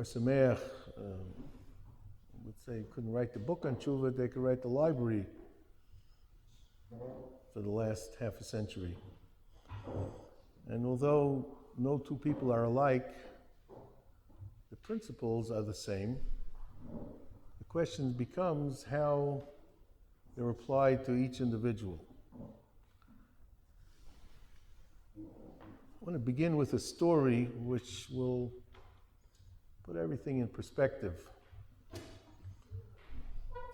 Sameach would say couldn't write the book on Teshuva, they could write the library for the last half a century. And although no two people are alike, the principles are the same. The question becomes how they're applied to each individual. I want to begin with a story which will put everything in perspective.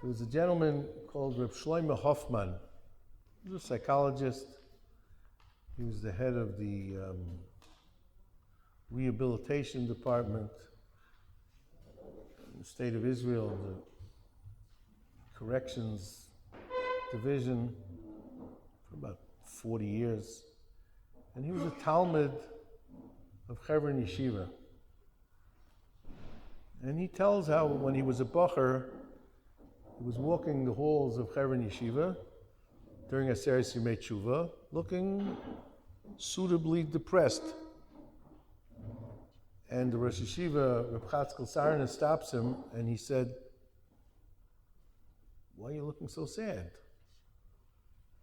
There was a gentleman called Reb Shlomo Hoffman. He was a psychologist. He was the head of the rehabilitation department in the state of Israel, the corrections division for about 40 years. And he was a Talmud of Hebron Yeshiva. And he tells how when he was a Bocher, he was walking the halls of Hebron Yeshiva during Aseret Yimei Teshuva, looking suitably depressed. And the Rosh Yeshiva, Reb Chatzkel Sarna, stops him and he said, "Why are you looking so sad?"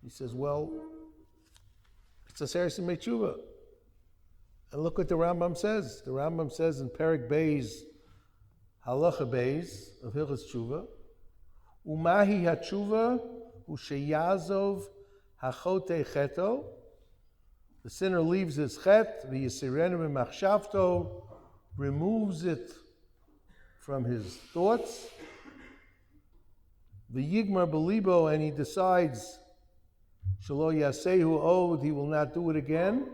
He says, "Well, it's Aseret Yimei Teshuva. And look what the Rambam says. The Rambam says in Perek Beis, Halacha Beis of Hilchos Teshuva, Umahi HaTeshuva Usheyazov Hachote Cheto. The sinner leaves his chet, v'yisirenu b'machshavto, removes it from his thoughts, v'yigmar b'libo, and he decides, shelo yasehu od, he will not do it again.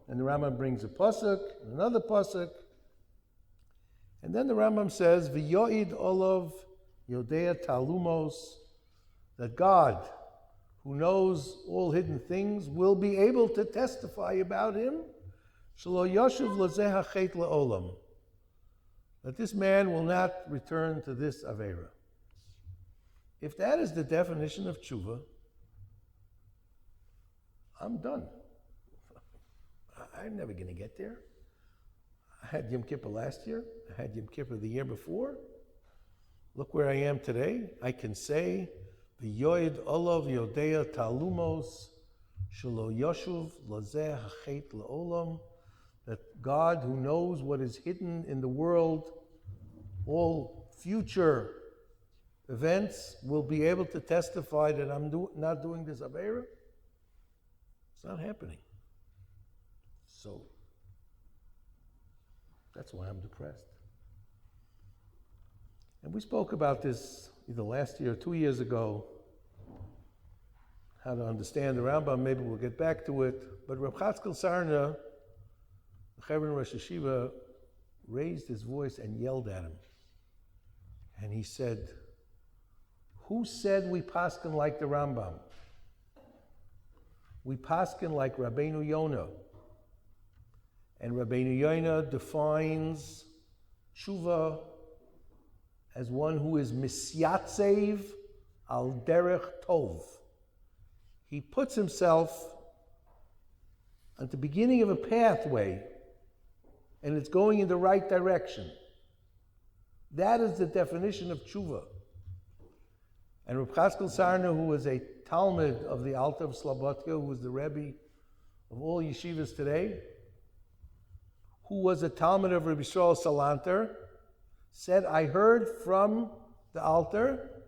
And the Rambam brings a pasuk, another pasuk, and then the Rambam says, v'yoid olav yodea talumos, that God, who knows all hidden things, will be able to testify about him, shelo yoshuv lazeh hachet le'olam, that this man will not return to this avera. If that is the definition of tshuva, I'm done. I'm never going to get there. I had Yom Kippur last year. I had Yom Kippur the year before. Look where I am today. I can say, V'yoid olav yodea talumos shelo yoshuv lazeh hachet le'olam, that God, who knows what is hidden in the world, all future events, will be able to testify that I'm not doing this avera. It's not happening. So that's why I'm depressed. And we spoke about this either last year or 2 years ago, how to understand the Rambam. Maybe we'll get back to it. But Reb Chatzkel Sarna, the Hebron Rosh Yeshiva, raised his voice and yelled at him. And he said, "Who said we paskin like the Rambam? We paskin like Rabbeinu Yonah. And Rabbeinu Yonah defines tshuva as one who is misyatsev al derech tov. He puts himself at the beginning of a pathway, and it's going in the right direction. That is the definition of tshuva." And Reb Chatzkel Sarna, who was a Talmud of the Alter of Slobodka, who was the Rebbe of all yeshivas today, who was a Talmud of Rabbi Yisrael Salanter, said, "I heard from the Alter,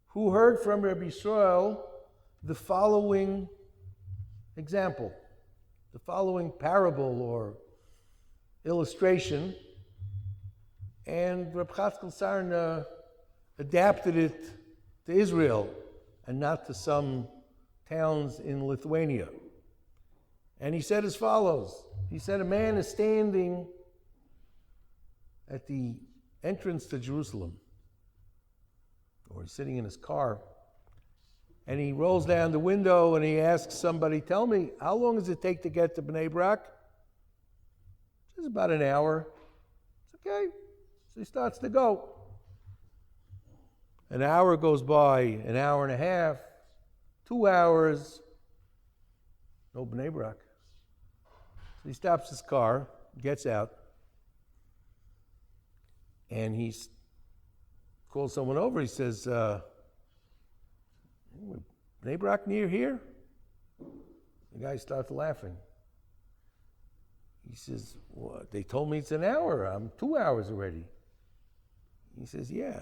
who heard from Rabbi Yisrael the following example, the following parable or illustration," and Reb Chatzkel Sarna adapted it to Israel and not to some towns in Lithuania. And he said as follows. He said, a man is standing at the entrance to Jerusalem, or he's sitting in his car, and he rolls down the window and he asks somebody, "Tell me, how long does it take to get to Bnei Brak?" "Just about an hour." "It's okay." So he starts to go. An hour goes by, an hour and a half, 2 hours, no Bnei Brak. So he stops his car, gets out, And he calls someone over. He says, Bnei Brak near here? The guy starts laughing. He says, well, they told me it's an hour. I'm 2 hours already. He says, yeah.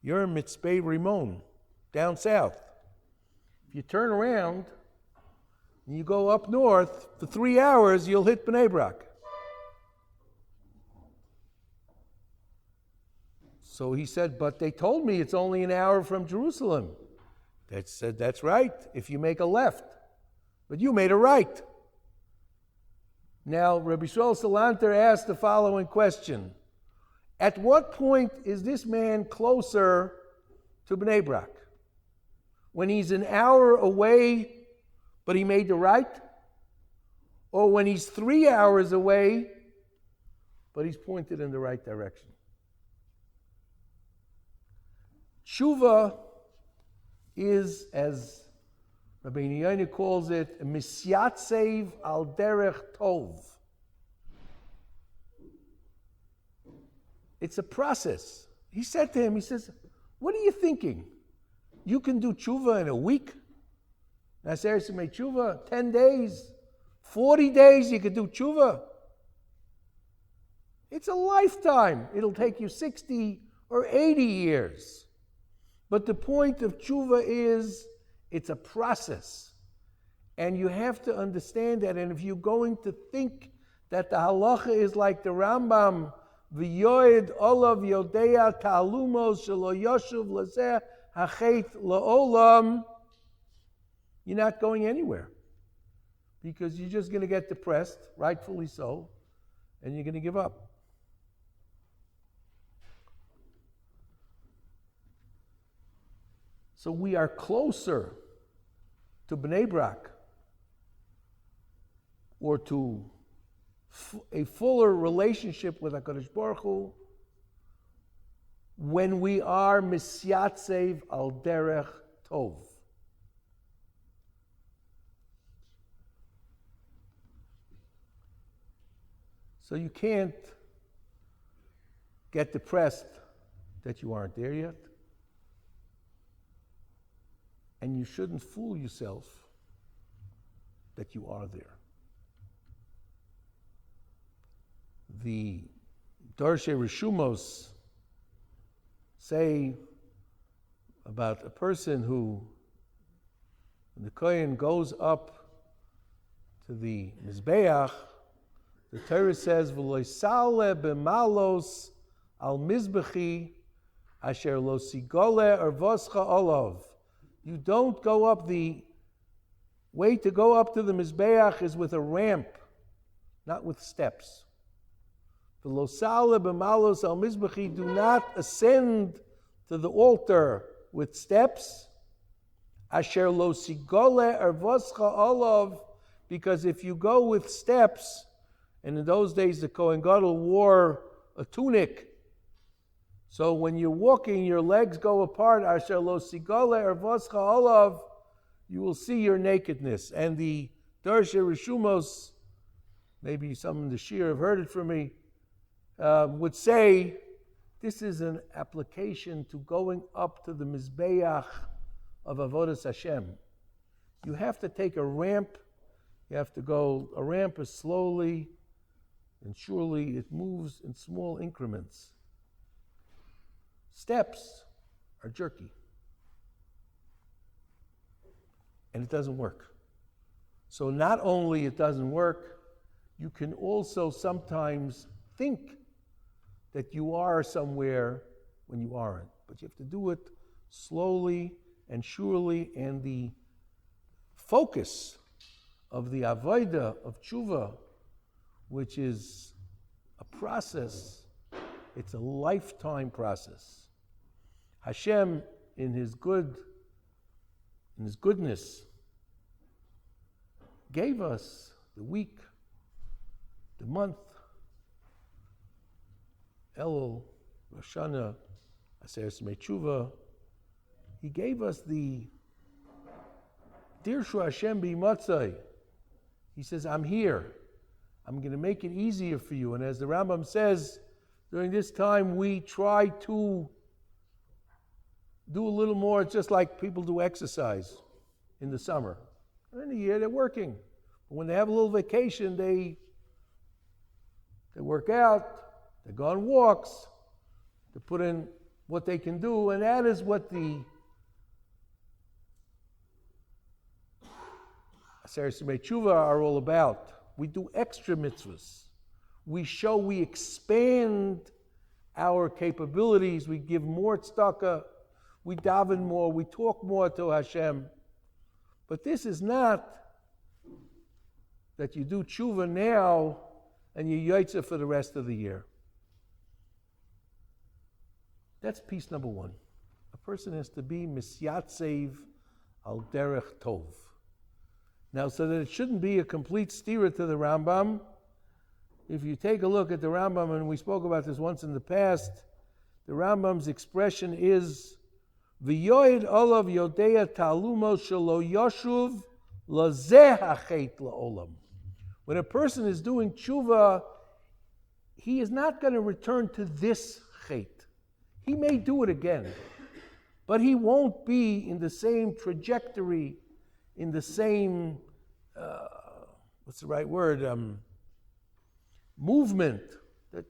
You're in Mitzpeh Rimon, down south. If you turn around and you go up north, for 3 hours, you'll hit Bnei Brak. So he said, but they told me it's only an hour from Jerusalem. They said, that's right, if you make a left. But you made a right. Now, Rabbi Shmuel Salanter asked the following question. At what point is this man closer to Bnei Brak? When he's an hour away, but he made the right? Or when he's 3 hours away, but he's pointed in the right direction? Teshuva is, as Rabbi Eliyahu calls it, misyatsev al derech tov. It's a process. He said to him, he says, what are you thinking? You can do tshuva in a week? Naseres made tshuva, 10 days, 40 days you could do tshuva. It's a lifetime. It'll take you 60 or 80 years. But the point of tshuva is, it's a process. And you have to understand that. And if you're going to think that the halacha is like the Rambam, v'yoed olav yodea ta'alumos shelo yoshuv lazeh hachet la'olam, you're not going anywhere. Because you're just going to get depressed, rightfully so, and you're going to give up. So we are closer to Bnei Brak, or to a fuller relationship with HaKadosh Baruch Hu, when we are misyatsev al derech tov. So you can't get depressed that you aren't there yet. And you shouldn't fool yourself that you are there. The Darshe Rishumos say about a person who, when the Kohen goes up to the Mizbeach, the Torah says, V'lo sale b'malos al mizbechi asher lo sigole ervoscha olav. You don't go up, the way to go up to the Mizbeach is with a ramp, not with steps. The losale b'malos al mizbechi, do not ascend to the altar with steps. Asher lo sigole ervoscha olav, because if you go with steps, and in those days the Kohen Gadol wore a tunic, so when you're walking, your legs go apart. Asher lo sigole ervoscha olav, you will see your nakedness. And the Darshe Rishumos, maybe some in the Shir have heard it from me, would say this is an application to going up to the Mizbeach of Avodas Hashem. You have to take a ramp. You have to go, a ramp is slowly and surely it moves in small increments. Steps are jerky. And it doesn't work. So not only it doesn't work, you can also sometimes think that you are somewhere when you aren't. But you have to do it slowly and surely, and the focus of the avodah of tshuva, which is a process, it's a lifetime process. Hashem, in His goodness, gave us the week, the month, Elul, Rosh Hashanah, Aseret Tshuva. He gave us the Dirshu Hashem B'Matzai. He says, I'm here. I'm going to make it easier for you. And as the Rambam says, During this time, we try to do a little more. It's just like people do exercise in the summer. In the year, they're working. But when they have a little vacation, they work out, they go on walks, they put in what they can do, and that is what the Aseret Teshuva are all about. We do extra mitzvahs. We expand our capabilities, we give more tzedakah, we daven more, we talk more to Hashem. But this is not that you do tshuva now and you yotze for the rest of the year. That's piece number one. A person has to be misyatzev al derech tov. Now, so that it shouldn't be a complete stira to the Rambam, if you take a look at the Rambam, and we spoke about this once in the past, the Rambam's expression is V'yoid olav yodea talumo shelo yoshuv lazeh hachet la'olam. When a person is doing tshuva, he is not going to return to this chet. He may do it again, but he won't be in the same trajectory, in the same, what's the right word, movement, that,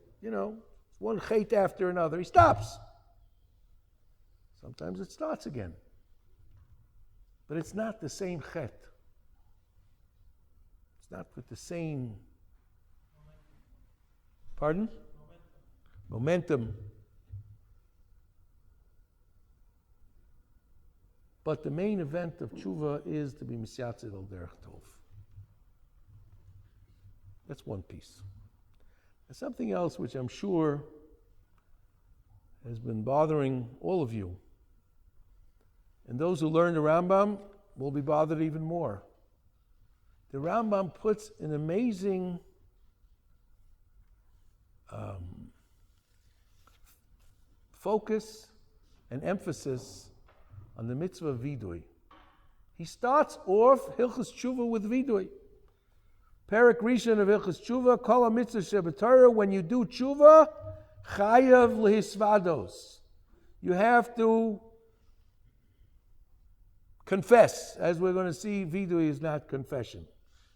one chet after another. He stops. Sometimes it starts again. But it's not the same chet. It's not with the same... Pardon? Momentum. But the main event of tshuva is to be misyatzev al derech tov. That's one piece. And something else which I'm sure has been bothering all of you, and those who learn the Rambam will be bothered even more. The Rambam puts an amazing focus and emphasis on the mitzvah of vidui. He starts off Hilchos Tshuva with vidui. Perek Rishon of Hilchos Tshuva, Kol HaMitzvah Shebetorah, when you do tshuva, chayav lehisvados. You have to confess. As we're going to see, vidui is not confession.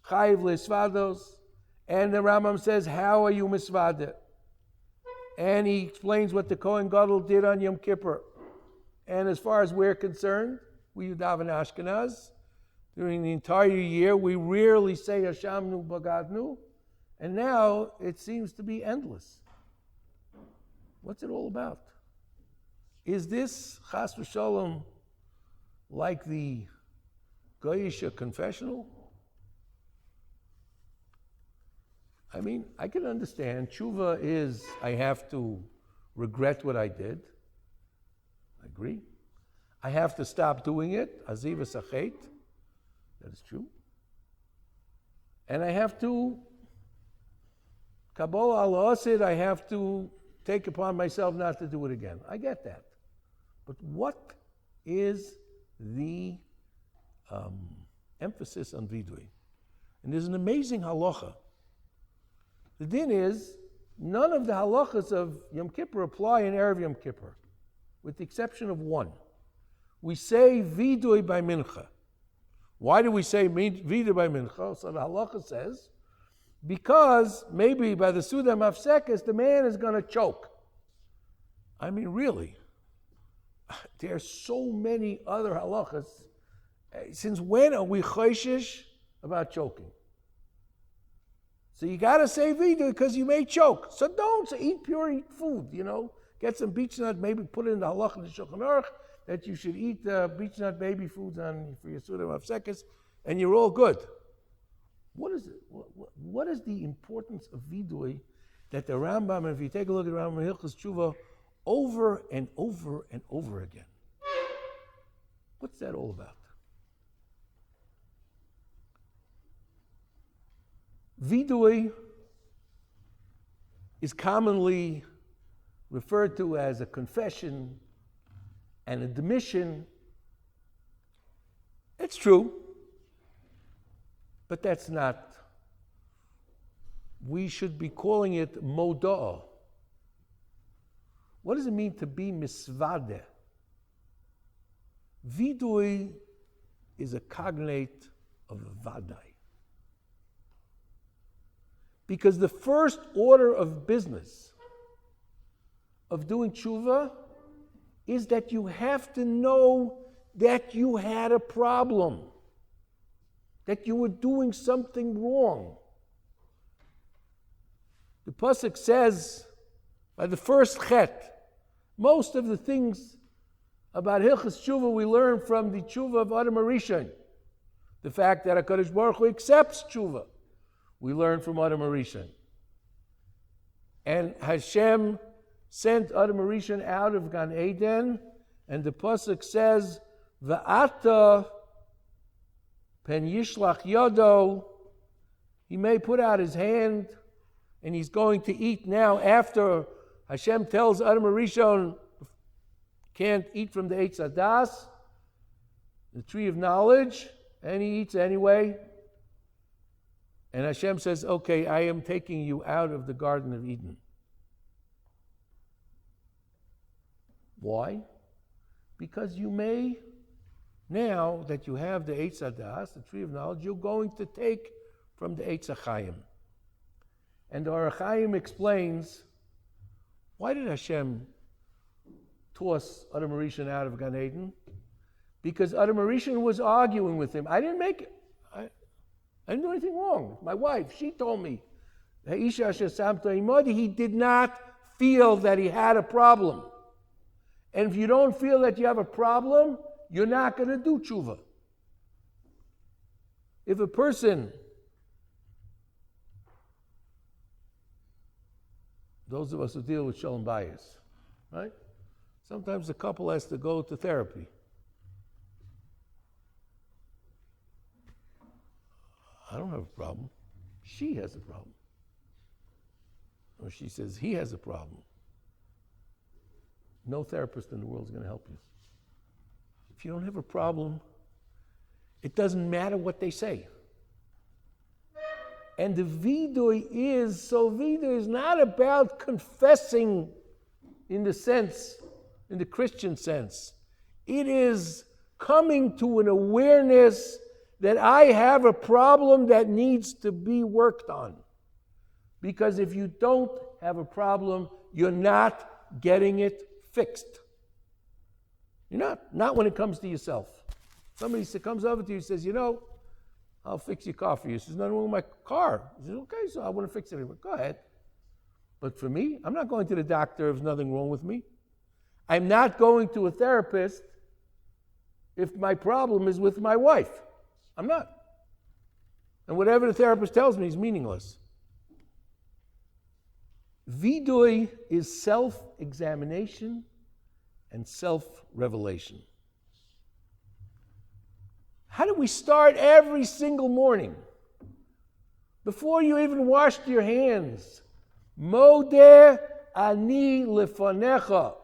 Chayav lehisvados. And the Rambam says, how are you misvadet? And he explains what the Kohen Gadol did on Yom Kippur. And as far as we're concerned, we daven Ashkenaz, during the entire year, we rarely say Hashamnu Bagadnu, and now it seems to be endless. What's it all about? Is this Chas v'Shalom like the Goyisha confessional? I mean, I can understand. Tshuva is, I have to regret what I did. I agree. I have to stop doing it. Aziv v'sachet. That is true. And I have to, Kabbalah al-Asid, I have to take upon myself not to do it again. I get that. But what is the emphasis on vidui? And there's an amazing halacha. The din is, none of the halachas of Yom Kippur apply in Erev Yom Kippur, with the exception of one. We say vidui by mincha. Why do we say vidui by mincha? So the halacha says, because maybe by the Suda Mafsekes, the man is going to choke. I mean, really. There are so many other halachas. Since when are we choishish about choking? So you got to say vidui because you may choke. So don't eat pure food, Get some beech nut, maybe put it in the halacha of the Shulchan Aruch, that you should eat beech nut baby foods for your Suda Mafsekes, and you're all good. What is it? What is the importance of vidui that the Rambam, and if you take a look at Rambam Hilchos Tshuva, over and over and over again? What's that all about? Vidui is commonly referred to as a confession and a admission. It's true, but that's not. We should be calling it moda'ah. What does it mean to be misvadeh? Vidui is a cognate of vadai. Because the first order of business of doing tshuva is that you have to know that you had a problem, that you were doing something wrong. The pasuk says, by the first chet, most of the things about Hilchos Tshuva we learn from the Tshuva of Adam HaRishon. The fact that HaKadosh Baruch Hu accepts Tshuva, we learn from Adam HaRishon. And Hashem sent Adam HaRishon out of Gan Eden, and the pasuk says, V'ata pen yishlach yodo, he may put out his hand, and he's going to eat now after Hashem tells Adam HaRishon, can't eat from the Eitz Hadas, the tree of knowledge, and he eats anyway. And Hashem says, okay, I am taking you out of the Garden of Eden. Why? Because you may, now that you have the Eitz Hadas, the tree of knowledge, you're going to take from the Eitz HaChaim. And the Or HaChaim explains, why did Hashem toss Adam HaRishon out of Gan Eden? Because Adam HaRishon was arguing with him. I didn't make it. I didn't do anything wrong. My wife, she told me. He did not feel that he had a problem. And if you don't feel that you have a problem, you're not going to do tshuva. If a person, those of us who deal with shalom bayis, right? Sometimes the couple has to go to therapy. I don't have a problem. She has a problem. Or she says he has a problem. No therapist in the world is going to help you. If you don't have a problem, it doesn't matter what they say. And the vidui is not about confessing in the Christian sense. It is coming to an awareness that I have a problem that needs to be worked on. Because if you don't have a problem, you're not getting it fixed. You're not when it comes to yourself. Somebody comes over to you and says, I'll fix your car for you. He says, nothing wrong with my car. He says, okay, so I want to fix it. Go ahead. But for me, I'm not going to the doctor if there's nothing wrong with me. I'm not going to a therapist if my problem is with my wife. I'm not. And whatever the therapist tells me is meaningless. Vidui is self-examination and self-revelation. How do we start every single morning? Before you even washed your hands. Modeh ani lefanecha.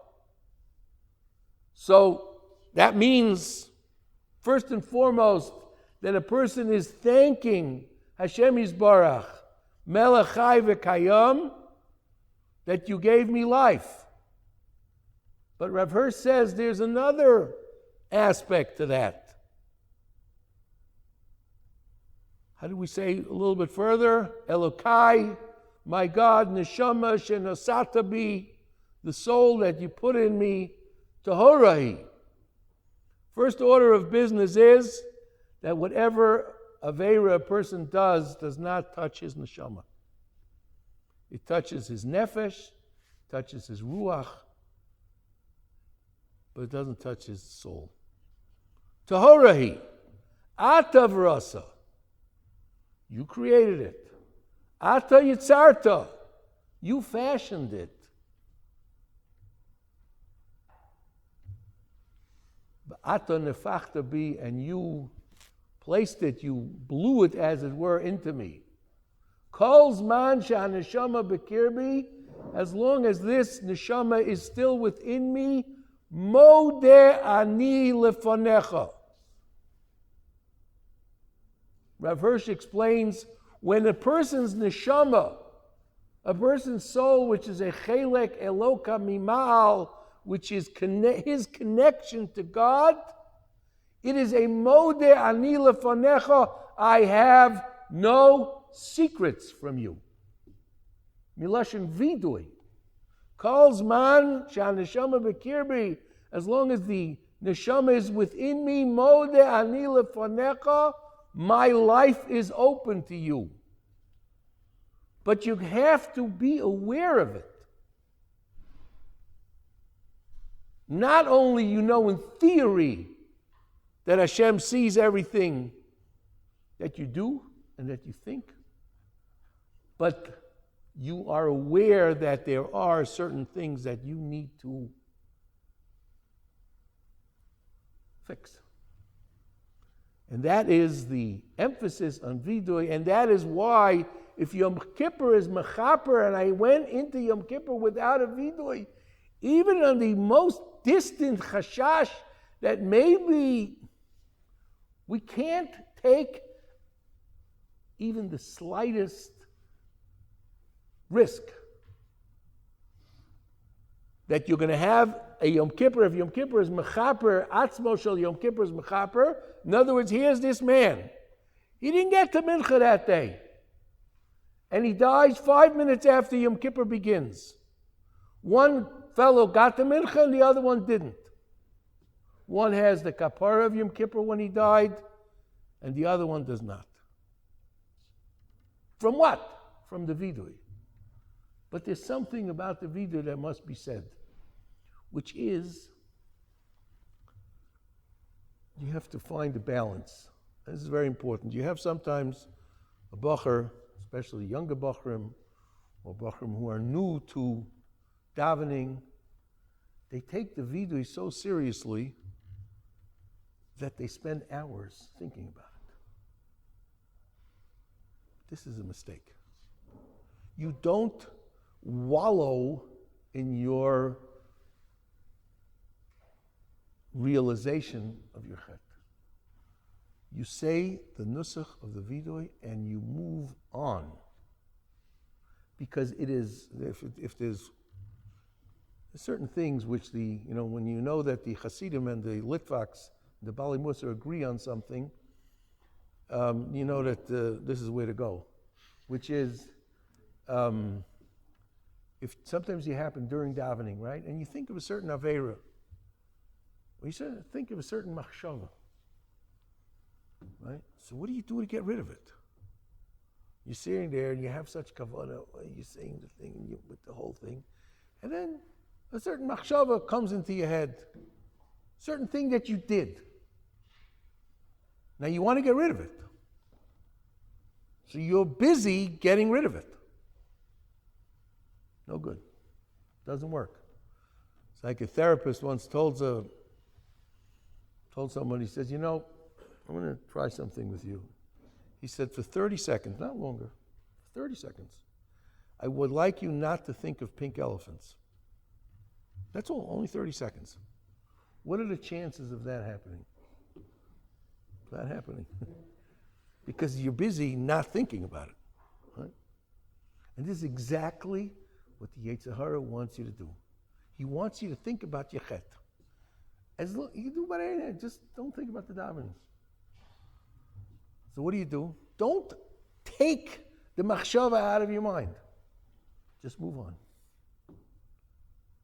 So that means, first and foremost, that a person is thanking Hashem Yisbarach, Melech Chai v'Kayam, that you gave me life. But Rav Hirsch says there's another aspect to that. How do we say a little bit further? Elokai, my God, neshama shenosata bi, the soul that you put in me, tahorahi. First order of business is that whatever aveira a person does not touch his neshama. It touches his nefesh, touches his ruach, but it doesn't touch his soul. Tahorahi, ata v'rasa. You created it. Ata yitzarta. You fashioned it. Ata nefachta bi, and you placed it, you blew it, as it were, into me. Kol zman she'haneshama b'kirbi, as long as this neshama is still within me, modeh ani lefanecha. Rav Hirsch explains, when a person's neshama A person's soul, which is a chelek eloka mimal, which is his connection to God, it is a modeh ani lefanecha, I have no secrets from you. Milashon vidui. Kol zman she'haneshama b'kirbi, as long as the neshama is within me, modeh ani lefanecha, my life is open to you. But you have to be aware of it. Not only you know in theory that Hashem sees everything that you do and that you think, but you are aware that there are certain things that you need to fix. And that is the emphasis on vidui, and that is why if Yom Kippur is mechaper and I went into Yom Kippur without a vidui, even on the most distant chashash that maybe we can't take even the slightest risk that you're going to have a Yom Kippur, if Yom Kippur is mechaper, atzmo shel Yom Kippur is mechaper. In other words, here's this man. He didn't get to mincha that day. And he dies 5 minutes after Yom Kippur begins. One fellow got to mincha and the other one didn't. One has the kapara of Yom Kippur when he died, and the other one does not. From what? From the vidui. But there's something about the vidui that must be said, which is you have to find a balance. This is very important. You have sometimes a bacher, especially younger bacherim, or bacherim who are new to davening, they take the vidui so seriously that they spend hours thinking about it. This is a mistake. You don't wallow in your realization of your chet. You say the nusach of the vidui and you move on. Because it is, if there's certain things which when you know that the Hasidim and the Litvaks, the Bali Musa agree on something, you know that this is where to go. Which is, if sometimes you happen during davening, right? And you think of a certain Aveira, or you think of a certain machshava, right? So what do you do to get rid of it? You're sitting there and you have such kavanah, you're saying the thing and with the whole thing, and then a certain machshava comes into your head, certain thing that you did. Now you want to get rid of it. So you're busy getting rid of it. No good. Doesn't work. It's like a therapist once told someone, he says, I'm going to try something with you. He said, for 30 seconds, not longer, 30 seconds, I would like you not to think of pink elephants. That's all, only 30 seconds. What are the chances of that happening? That happening. Because you're busy not thinking about it. Right? And this is exactly what the Yetzer Hara wants you to do. He wants you to think about your chet. As long, you can do about anything, just don't think about the davening. So what do? Don't take the machshava out of your mind. Just move on.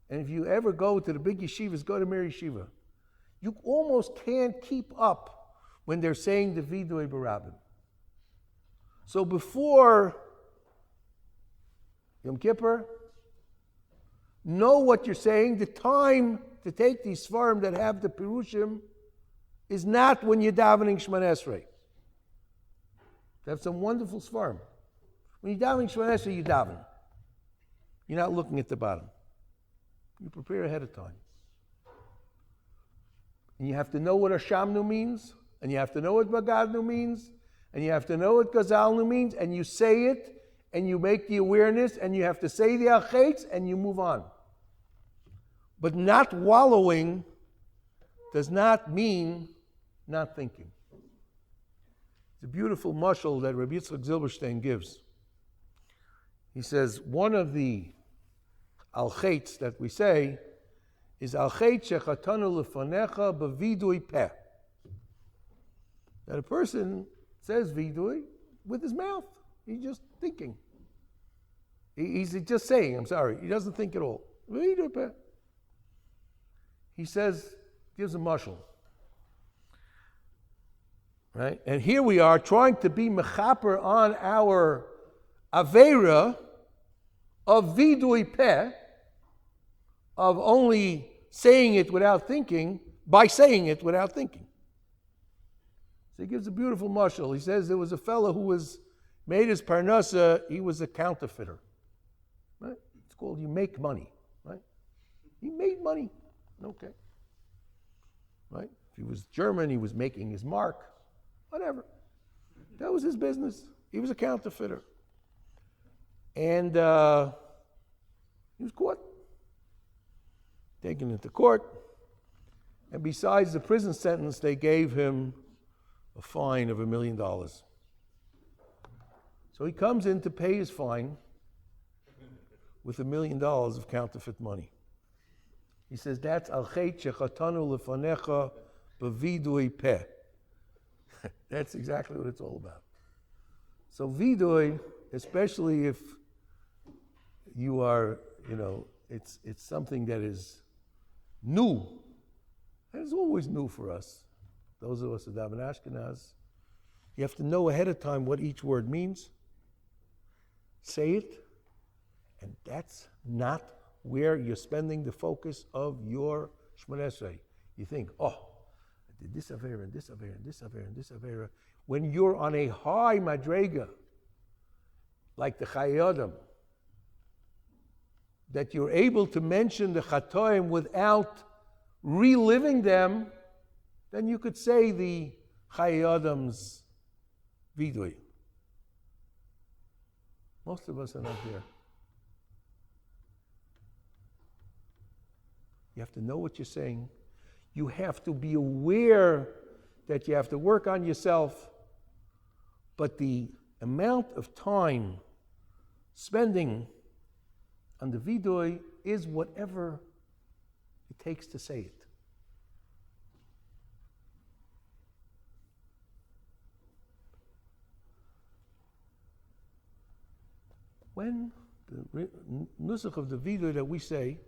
And if you ever go to the big yeshivas, go to Meir Yeshiva. You almost can't keep up when they're saying the vidui b'rabim. So before Yom Kippur, know what you're saying. The time to take these svarim that have the pirushim is not when you're davening Shemona Esrei. They have some wonderful svarim. When you're davening Shemona Esrei, you daven. You're not looking at the bottom. You prepare ahead of time. And you have to know what Ashamnu means, and you have to know what Bagadnu means, and you have to know what Gazalnu means, and you say it, and you make the awareness, and you have to say the Achetz, and you move on. But not wallowing does not mean not thinking. It's a beautiful mashal that Rabbi Yitzchak Zilberstein gives. He says, one of the al-chaitz that we say is al-chait shechatanu lefanecha b'vidui peh. That a person says vidui with his mouth. He's just thinking. He's just saying, I'm sorry. He doesn't think at all. Vidui peh. He says, gives a mashal. Right? And here we are trying to be mechaper on our aveira of vidui peh, of only saying it without thinking, by saying it without thinking. So he gives a beautiful mashal. He says there was a fellow who made his parnasa, he was a counterfeiter. Right? It's called you make money. Right? He made money. Okay. Right? If he was German, he was making his mark. Whatever. That was his business. He was a counterfeiter. And he was caught. Taken into court. And besides the prison sentence, they gave him a fine of $1 million. So he comes in to pay his fine with $1 million of counterfeit money. He says, that's al-chait shechatanu lefanecha b'vidui peh. That's exactly what it's all about. So vidui, especially if you are, it's something that is new. And it's always new for us. Those of us who daven Ashkenaz, you have to know ahead of time what each word means. Say it, and that's not where you're spending the focus of your Shmoneh Esrei. You think, I did this avera and this avera and this avera and this avera. When you're on a high madrega, like the Chayei Adam, that you're able to mention the Chatoim without reliving them, then you could say the Chayei Adam's vidui. Most of us are not there. You have to know what you're saying. You have to be aware that you have to work on yourself. But the amount of time spending on the vidui is whatever it takes to say it. When the nusach of the vidui that we say,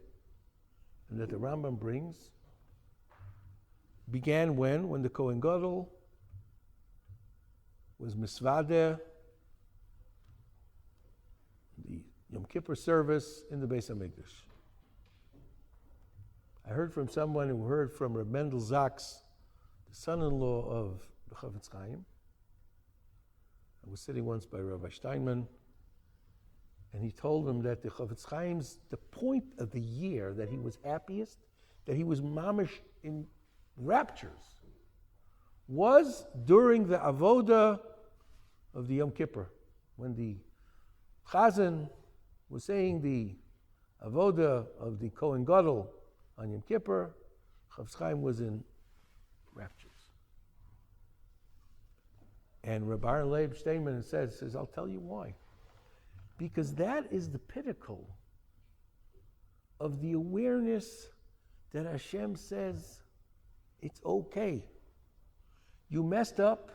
and that the Rambam brings, began when the Kohen Gadol was misvadeh the Yom Kippur service in the Beis HaMikdash. I heard from someone who heard from Reb Mendel Zaks, the son-in-law of the Chavetz Chaim. I was sitting once by Rabbi Steinman, and he told him that the Chavetz Chaim's, the point of the year that he was happiest, that he was mamish in raptures, was during the avoda of the Yom Kippur, when the Chazan was saying the avoda of the Kohen Gadol on Yom Kippur. Chavetz Chaim was in raptures. And Rabbi Aaron Leib Steinman says, I'll tell you why. Because that is the pinnacle of the awareness that Hashem says, it's okay. You messed up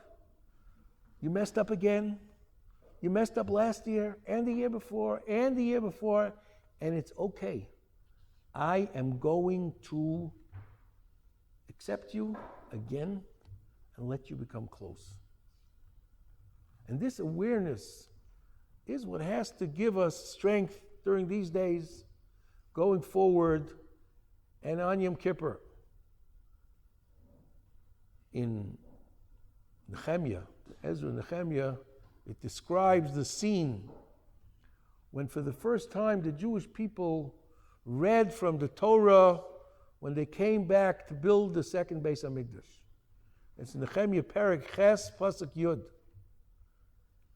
again, you messed up last year, and the year before, and the year before, and it's okay. I am going to accept you again and let you become close. And this awareness is what has to give us strength during these days, going forward, and on Yom Kippur. In Nehemiah, Ezra Nehemiah, it describes the scene when for the first time the Jewish people read from the Torah when they came back to build the second Beis HaMikdash. It's Nehemiah Perek Ches Pasuk Yud.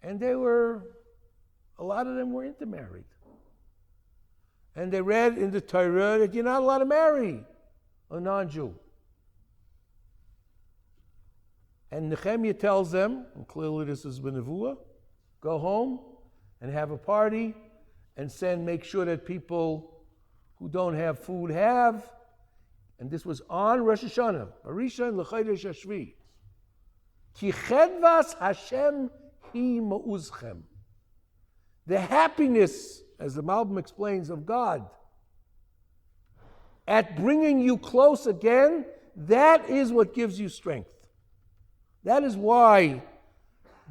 And a lot of them were intermarried. And they read in the Torah that you're not allowed to marry a non-Jew. And Nehemiah tells them, and clearly this is B'nevuah, go home and have a party and make sure that people who don't have food have. And this was on Rosh Hashanah. Barishan l'chodesh hashvi. Ki chedvas Hashem hi ma'uzchem. The happiness, as the Malbim explains, of God at bringing you close again, that is what gives you strength. That is why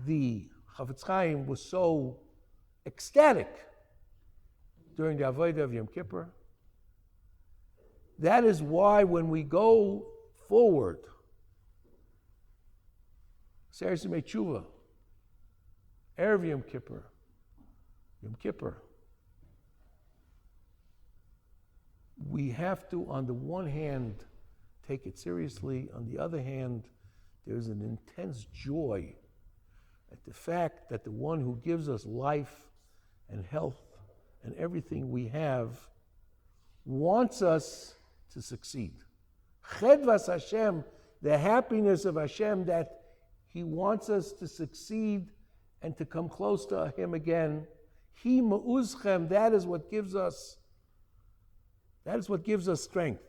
the Chafetz Chaim was so ecstatic during the Avodah of Yom Kippur. That is why when we go forward, Seres Teshuva, Erev Yom Kippur, we have to, on the one hand, take it seriously. On the other hand, there's an intense joy at the fact that the one who gives us life and health and everything we have wants us to succeed. Chedvas Hashem, the happiness of Hashem, that He wants us to succeed and to come close to Him again. He ma'uzchem, that is what gives us strength.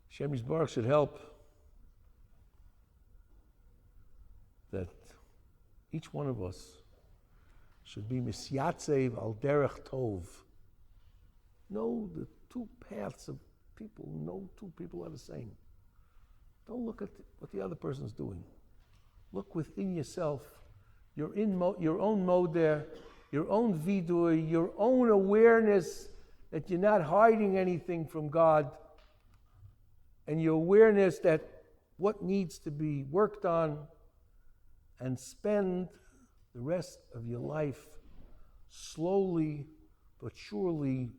Hashem Yisbarach should help that each one of us should be misyatzev al derech tov. Know the two paths of people. No two people are the same. Don't look at what the other person's doing. Look within yourself. You're in your own mode there, your own vidui, your own awareness that you're not hiding anything from God, and your awareness that what needs to be worked on, and spend the rest of your life slowly but surely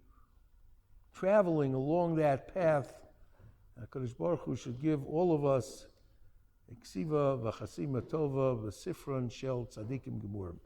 traveling along that path. HaKadosh Baruch Hu should give all of us Iksiva v'chasima tova v'sifran shel tzadikim gemurim.